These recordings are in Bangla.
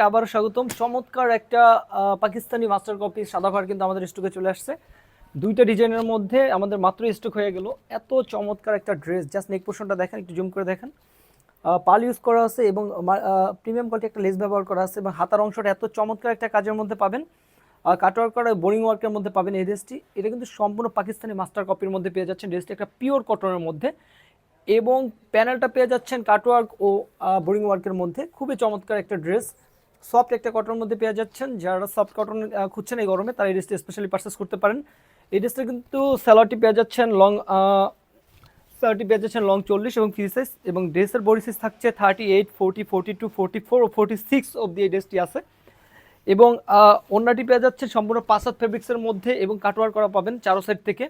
আবারও স্বাগতম। চমৎকার একটা পাকিস্তানি মাস্টার কপি সাদাভার কিন্তু আমাদের স্টকে চলে আসছে। দুইটা ডিজাইনের মধ্যে আমাদের মাত্র স্টক হয়ে গেল। এত চমৎকার একটা ড্রেস, জাস্ট নেক পোর্শনটা দেখেন, একটু জুম করে দেখেন। পাল ইউজ করা আছে এবং প্রিমিয়াম কোয়ালিটি একটা লেস ব্যবহার করা আছে এবং হাতার অংশটা এত চমৎকার একটা কাজের মধ্যে পাবেন। কাটওয়ার্ক করা বোরিং ওয়ার্কের মধ্যে পাবেন এই ড্রেসটি। এটা কিন্তু সম্পূর্ণ পাকিস্তানি মাস্টার কপির মধ্যে পেয়ে যাচ্ছেন। ড্রেসটি একটা পিওর কটনের মধ্যে এবং প্যানেলটা পেয়ে যাচ্ছেন কাটওয়ার্ক ও বোরিং ওয়ার্কের মধ্যে। খুবই চমৎকার একটা ড্রেস, সফট একটা কটনের মধ্যে পেয়ে যাচ্ছেন। যারা সফট কটন খুঁজছেন এই গরমে, তারা এই ড্রেসটা স্পেশালি পারচেস করতে পারেন। এই ড্রেসটা কিন্তু স্যালোয়ারটি পেয়ে যাচ্ছেন লং, স্যালোয়ারটি পেয়ে যাচ্ছেন লং 40 এবং ফ্রি সাইজ, এবং ড্রেসের বডি সাইজ থাকছে 38, 40, 42, 44 ও 46 অবধি এই ড্রেসটি আছে। এবং ওড়নাটি পেয়ে যাচ্ছে সম্পূর্ণ পাসাদ ফেব্রিক্সের মধ্যে এবং কাটওয়ার করা পাবেন চারো সাইড থেকে।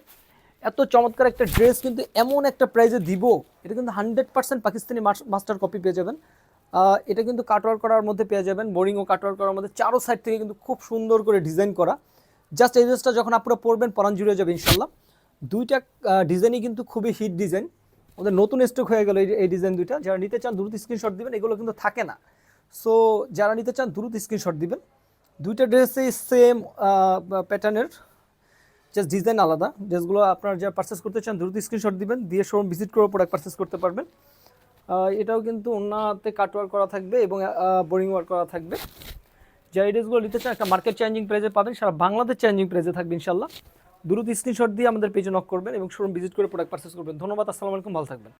এত চমৎকার একটা ড্রেস কিন্তু এমন একটা প্রাইজে দিব, এটা কিন্তু 100% পাকিস্তানি মাস্টার কপি পেয়ে যাবেন। এটা কিন্তু কাটওয়ার করার মধ্যে পেয়ে যাবেন, বোরিং ও কাটওয়ার করার মধ্যে চারো সাইড থেকে কিন্তু খুব সুন্দর করে ডিজাইন করা। জাস্ট এই ড্রেসটা যখন আপনারা পরবেন পরান জুড়ে যাবে ইনশাল্লাহ। দুইটা ডিজাইনই কিন্তু খুবই হিট ডিজাইন, আমাদের নতুন স্টক হয়ে গেল এই ডিজাইন দুইটা। যারা নিতে চান দ্রুত স্ক্রিনশট দিবেন, এগুলো কিন্তু থাকে না। সো যারা নিতে চান দ্রুত স্ক্রিনশট দিবেন। দুইটা ড্রেসই সেম প্যাটার্নের, জাস্ট ডিজাইন আলাদা। ড্রেসগুলো আপনারা যারা পারচেস করতে চান দ্রুত স্ক্রিনশট দিবেন, দিয়ে শোরুম ভিজিট করে প্রোডাক্ট পারচেস করতে পারবেন। এটাও কিন্তু ওনাতে কাটওয়ার করা থাকবে এবং বোরিং ওয়ার্ক করা থাকবে। যারা এই ড্রেসগুলো নিতে চান একটা মার্কেট চেঞ্জিং প্রাইজে পাবেন, সারা বাংলাদেশ চেঞ্জিং প্রাইজে থাকবে ইনশাল্লাহ। দ্রুত স্ক্রিনশট দিয়ে আমাদের পেজে নক করবেন এবং শোরুম ভিজিট করে প্রোডাক্ট পারচেস করবেন। ধন্যবাদ, আসসালামু আলাইকুম, ভালো থাকবেন।